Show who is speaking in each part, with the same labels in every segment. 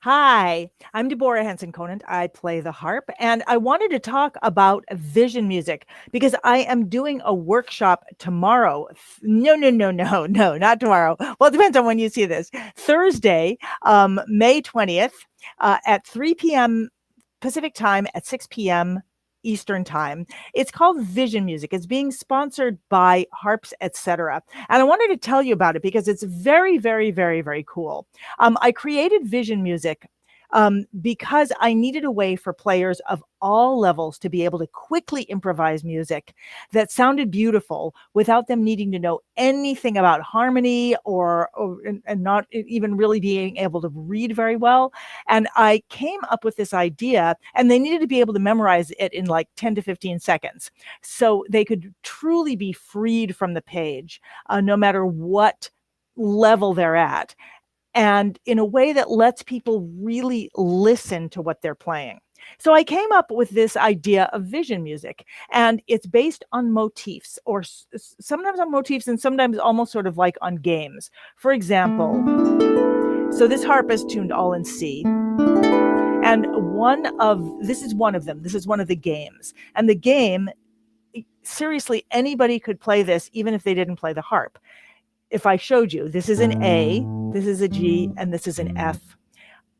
Speaker 1: Hi, I'm Deborah Henson-Conant. I play the harp, and I wanted to talk about vision music because I am doing a workshop tomorrow. No, not tomorrow. Well, it depends on when you see this. Thursday, May 20th, at 3 p.m. Pacific time, at 6 p.m. Eastern time. It's called Vision Music. It's being sponsored by Harps, etc. And I wanted to tell you about it because it's very cool. I created Vision Music because I needed a way for players of all levels to be able to quickly improvise music that sounded beautiful without them needing to know anything about harmony and not even really being able to read very well. And I came up with this idea, and they needed to be able to memorize it in like 10 to 15 seconds. So they could truly be freed from the page, no matter what level they're at, and in a way that lets people really listen to what they're playing. So I came up with this idea of vision music, and it's based on motifs, or sometimes on motifs and sometimes almost sort of like on games. For example, so this harp is tuned all in C. And this is one of them. This is one of the games. And the game, seriously, anybody could play this even if they didn't play the harp. If I showed you, this is an A, this is a G, and this is an F.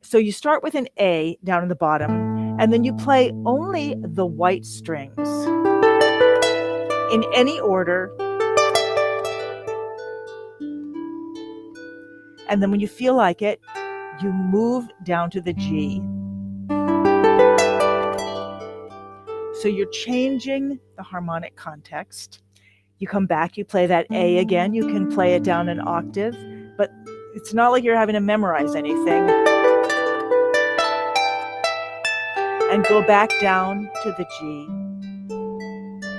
Speaker 1: So you start with an A down in the bottom, and then you play only the white strings in any order. And then when you feel like it, you move down to the G. So you're changing the harmonic context. You come back, you play that A again. You can play it down an octave, but it's not like you're having to memorize anything. And go back down to the G.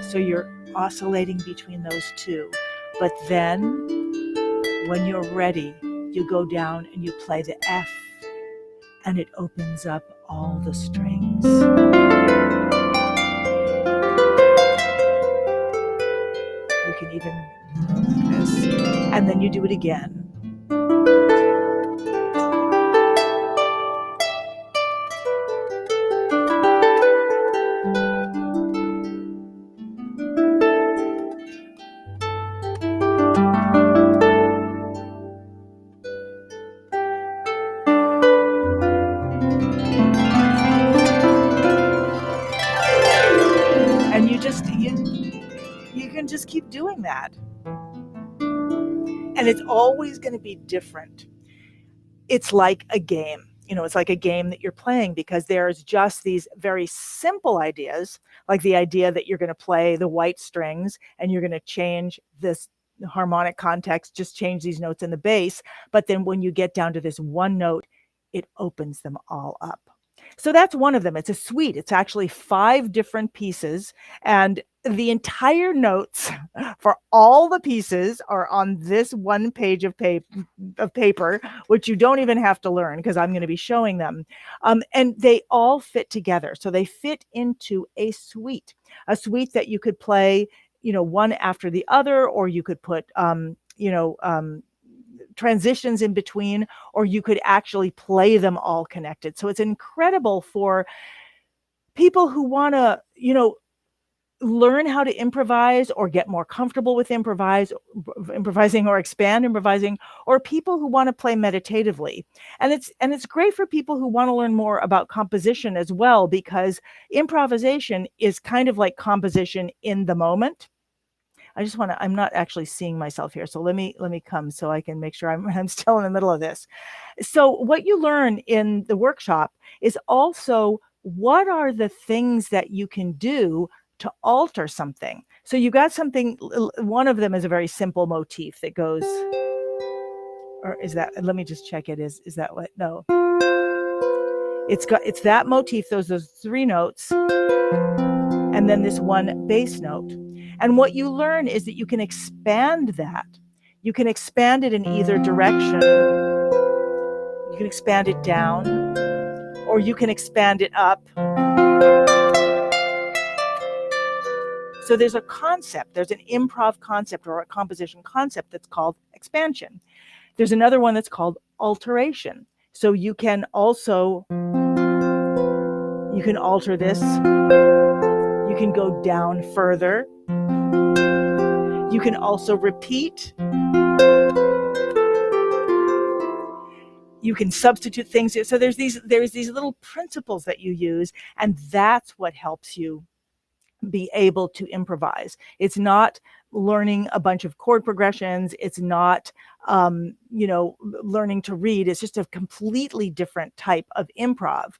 Speaker 1: So you're oscillating between those two. But then, when you're ready, you go down and you play the F, and it opens up all the strings. You can even like this, and then you do it again. And you can just keep doing that. And it's always going to be different. It's like a game. It's like a game that you're playing, because there's just these very simple ideas, like the idea that you're going to play the white strings and you're going to change this harmonic context, just change these notes in the bass. But then when you get down to this one note, it opens them all up. So that's one of them. It's a suite. It's actually 5 different pieces, and the entire notes for all the pieces are on this one page of paper, which you don't even have to learn because I'm going to be showing them. And they all fit together. So they fit into a suite that you could play, one after the other, or you could put, transitions in between, or you could actually play them all connected. So it's incredible for people who want to, learn how to improvise or get more comfortable with improvising or expand improvising, or people who want to play meditatively. And it's great for people who want to learn more about composition as well, because improvisation is kind of like composition in the moment. I'm not actually seeing myself here. So let me come so I can make sure I'm still in the middle of this. So what you learn in the workshop is also what are the things that you can do to alter something. So you got something, one of them is a very simple motif that goes, or is that, let me just check it. Is that what? No. It's that motif, those 3 notes, and then this one bass note. And what you learn is that you can expand that. You can expand it in either direction. You can expand it down, or you can expand it up. So there's a concept, there's an improv concept or a composition concept that's called expansion. There's another one that's called alteration. So you can also, you can alter this. You can go down further. You can also repeat. You can substitute things. So there's these little principles that you use, and that's what helps you be able to improvise. It's not learning a bunch of chord progressions. It's not, learning to read. It's just a completely different type of improv.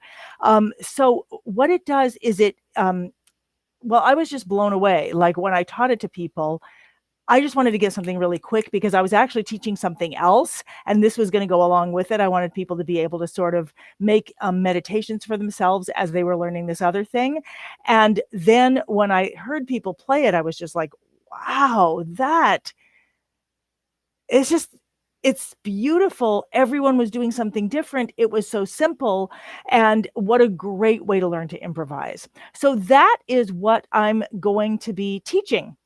Speaker 1: So what it does is well, I was just blown away. Like when I taught it to people, I just wanted to get something really quick because I was actually teaching something else, and this was going to go along with it. I wanted people to be able to sort of make meditations for themselves as they were learning this other thing. And then when I heard people play it, I was just like, wow, it's just, it's beautiful. Everyone was doing something different. It was so simple. And what a great way to learn to improvise. So that is what I'm going to be teaching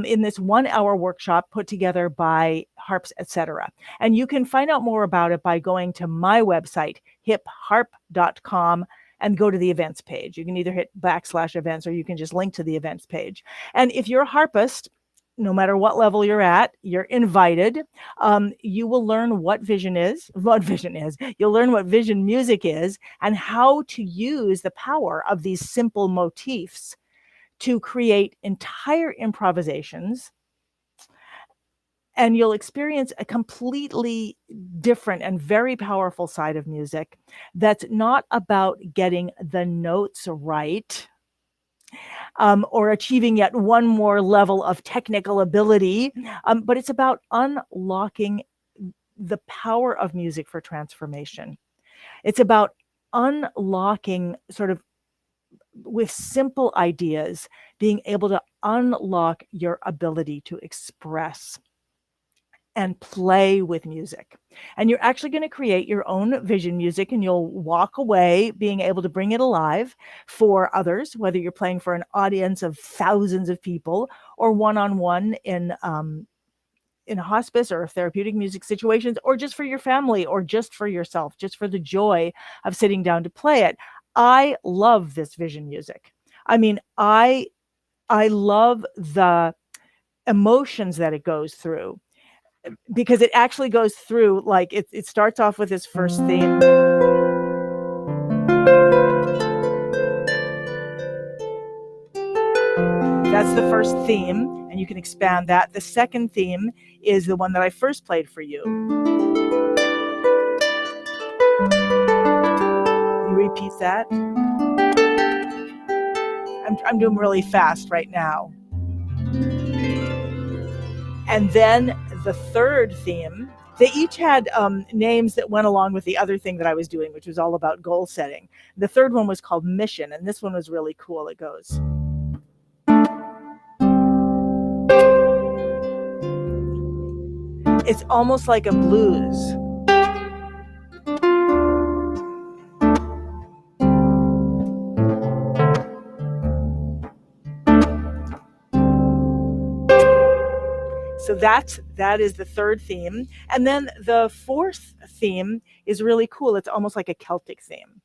Speaker 1: in this 1-hour workshop put together by Harps, etc. And you can find out more about it by going to my website, hipharp.com, and go to the events page. You can either hit /events or you can just link to the events page. And if you're a harpist, no matter what level you're at, you're invited. You will learn what vision is. You'll learn what vision music is and how to use the power of these simple motifs to create entire improvisations. And you'll experience a completely different and very powerful side of music that's not about getting the notes right, or achieving yet one more level of technical ability, but it's about unlocking the power of music for transformation. It's about unlocking, sort of with simple ideas, being able to unlock your ability to express and play with music. And you're actually going to create your own vision music, and you'll walk away being able to bring it alive for others, whether you're playing for an audience of thousands of people or one-on-one in a hospice or therapeutic music situations, or just for your family, or just for yourself, just for the joy of sitting down to play it. I love this vision music. I mean, I love the emotions that it goes through, because it actually goes through, like it starts off with this first theme. That's the first theme, and you can expand that. The second theme is the one that I first played for you. You repeat that. I'm doing really fast right now. And then the third theme, they each had names that went along with the other thing that I was doing, which was all about goal setting. The third one was called Mission, and this one was really cool. It goes. It's almost like a blues. So that is the third theme. And then the fourth theme is really cool. It's almost like a Celtic theme.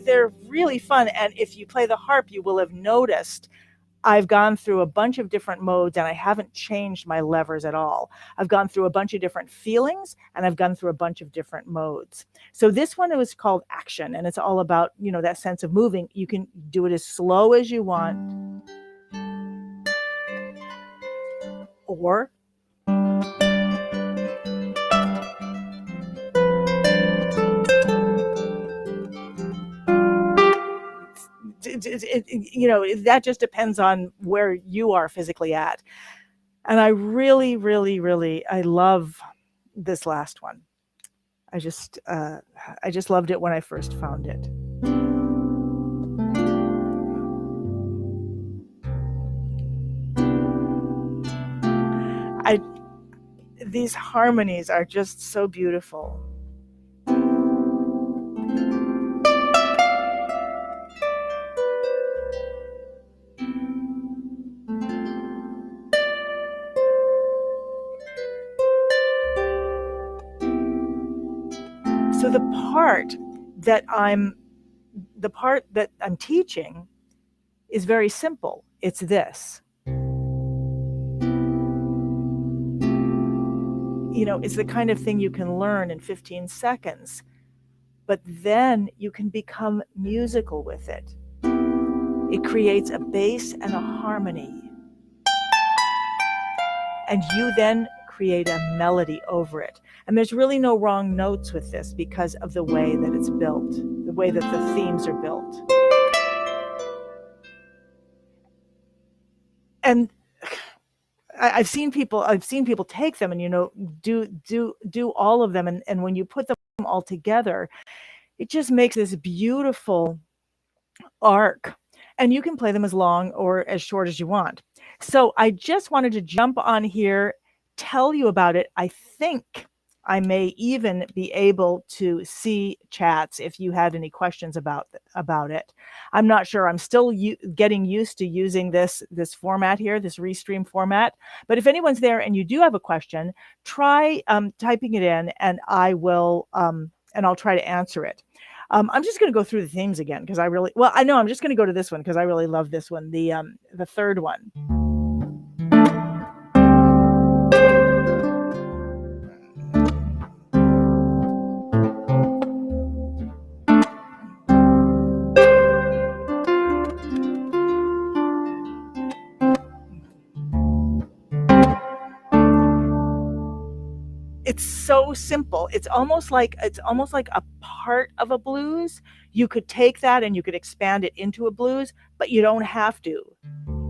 Speaker 1: They're really fun. And if you play the harp, you will have noticed I've gone through a bunch of different modes, and I haven't changed my levers at all. I've gone through a bunch of different feelings, and I've gone through a bunch of different modes. So this one was called Action, and it's all about, that sense of moving. You can do it as slow as you want, or that just depends on where you are physically at. And I really, really, really, I love this last one. I just uh, I just loved it when I first found it. I These harmonies are just so beautiful. So that I'm the part that I'm teaching is very simple. It's this. It's the kind of thing you can learn in 15 seconds, but then you can become musical with it. It creates a bass and a harmony, and you then create a melody over it. And there's really no wrong notes with this because of the way that it's built, the way that the themes are built. And I've seen people take them and do all of them, and when you put them all together, it just makes this beautiful arc. And you can play them as long or as short as you want. So I just wanted to jump on here, tell you about it. I think I may even be able to see chats if you had any questions about it. I'm not sure. I'm still getting used to using this format here, this Restream format. But if anyone's there and you do have a question, try typing it in, and I'll try to answer it. I'm just going to go through the themes again because I know I'm just going to go to this one because I really love this one, the third one. It's so simple. It's almost like a part of a blues. You could take that and you could expand it into a blues, but you don't have to.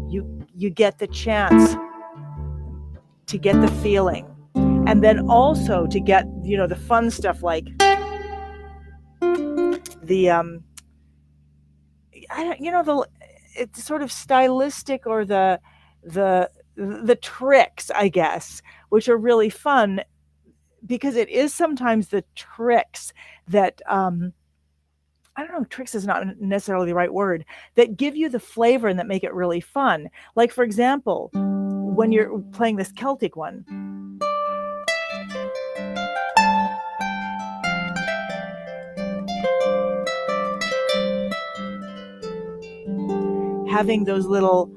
Speaker 1: You get the chance to get the feeling, and then also to get the fun stuff like the it's sort of stylistic, or the tricks, I guess, which are really fun. Because it is sometimes the tricks that I don't know, tricks is not necessarily the right word, that give you the flavor and that make it really fun. Like, for example, when you're playing this Celtic one, having those little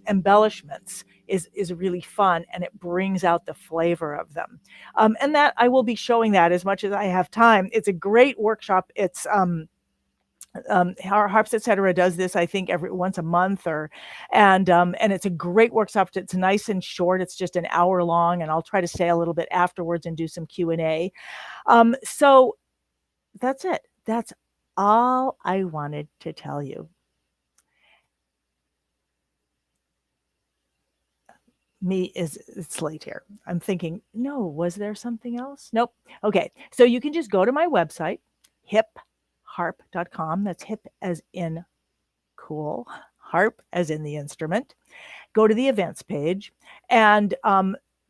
Speaker 1: embellishments is really fun, and it brings out the flavor of them. And that I will be showing that as much as I have time. It's a great workshop. It's Harps Etc. does this, I think, every once a month, and it's a great workshop. It's nice and short. It's just an hour long, and I'll try to stay a little bit afterwards and do some Q&A. So that's it. That's all I wanted to tell you. It's late here. I'm thinking, no, was there something else? Nope. Okay. So you can just go to my website, hipharp.com. That's hip as in cool, harp as in the instrument. Go to the events page, and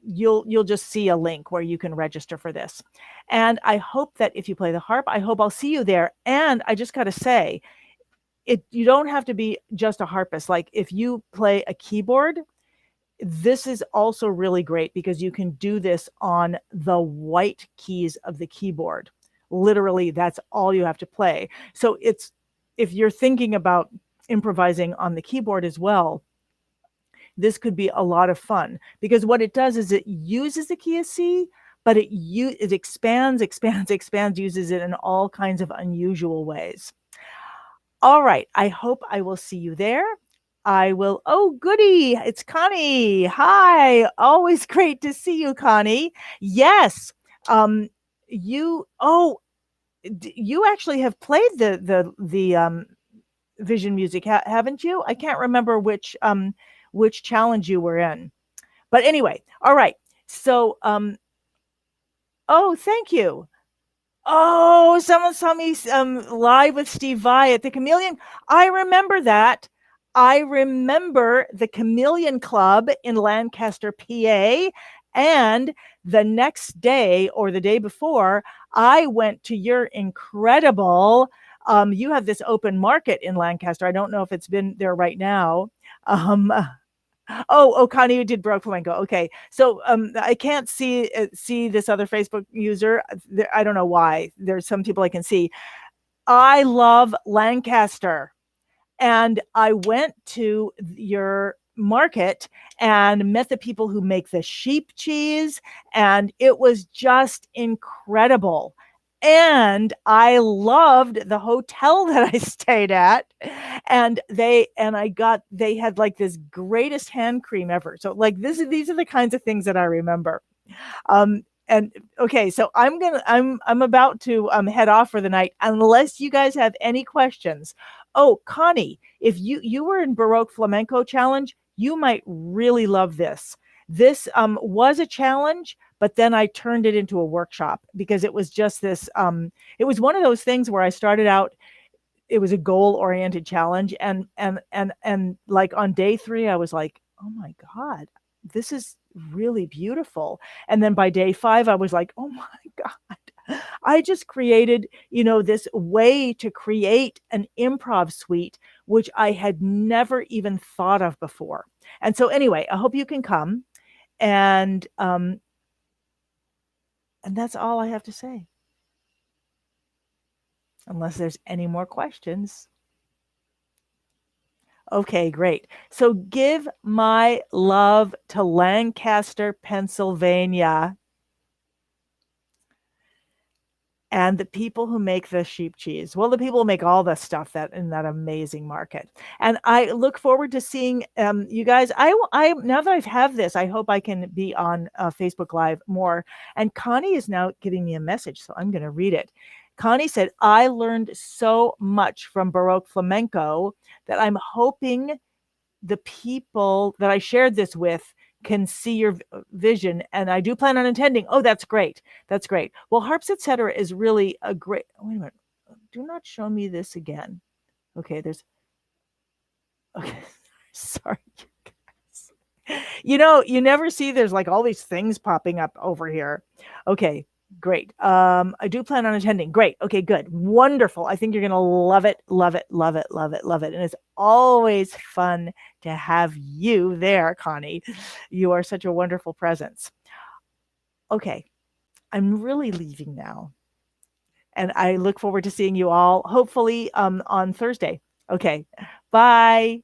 Speaker 1: you'll just see a link where you can register for this. And I hope that if you play the harp, I hope I'll see you there. And I just got to say, you don't have to be just a harpist. Like, if you play a keyboard, this is also really great because you can do this on the white keys of the keyboard. Literally, that's all you have to play. So if you're thinking about improvising on the keyboard as well, this could be a lot of fun, because what it does is it uses the key of C, but it expands, uses it in all kinds of unusual ways. All right, I hope I will see you there. I will. Oh, goody. It's Connie. Hi. Always great to see you, Connie. Yes. You actually have played the vision music, haven't you? I can't remember which challenge you were in. But anyway, all right. So Oh, thank you. Oh, someone saw me live with Steve Vai at the Chameleon. I remember that. I remember the Chameleon Club in Lancaster, PA. And the next day or the day before, I went to your incredible. You have this open market in Lancaster. I don't know if it's been there right now. Um, Connie, you did Baroque Flamenco. Okay. So I can't see this other Facebook user. I don't know why. There's some people I can see. I love Lancaster. And I went to your market and met the people who make the sheep cheese, and it was just incredible. And I loved the hotel that I stayed at, and they had like this greatest hand cream ever. So like these are the kinds of things that I remember. And okay, so I'm about to head off for the night unless you guys have any questions. Oh, Connie, if you were in Baroque Flamenco Challenge, you might really love this. This was a challenge, but then I turned it into a workshop because it was just this. It was one of those things where I started out. It was a goal oriented challenge, and like on day 3, I was like, oh my god, this is really beautiful. And then by day 5, I was like, oh my god, I just created, this way to create an improv suite, which I had never even thought of before. And so anyway, I hope you can come. And that's all I have to say, unless there's any more questions. Okay, great. So give my love to Lancaster, Pennsylvania, and the people who make the sheep cheese. Well, the people who make all the stuff that in that amazing market. And I look forward to seeing you guys. I now that I have this, I hope I can be on Facebook Live more. And Connie is now giving me a message, so I'm going to read it. Connie said, I learned so much from Baroque Flamenco that I'm hoping the people that I shared this with can see your vision, and I do plan on attending. Oh, that's great. That's great. Well, Harps Etc. is really a great. Wait a minute. Do not show me this again. Okay, there's. Okay, sorry. You never see there's like all these things popping up over here. Okay, great. I do plan on attending. Great. Okay, good. Wonderful. I think you're gonna love it, love it, love it, love it, love it. And it's always fun to have you there, Connie. You are such a wonderful presence. Okay, I'm really leaving now. And I look forward to seeing you all hopefully on Thursday. Okay. Bye.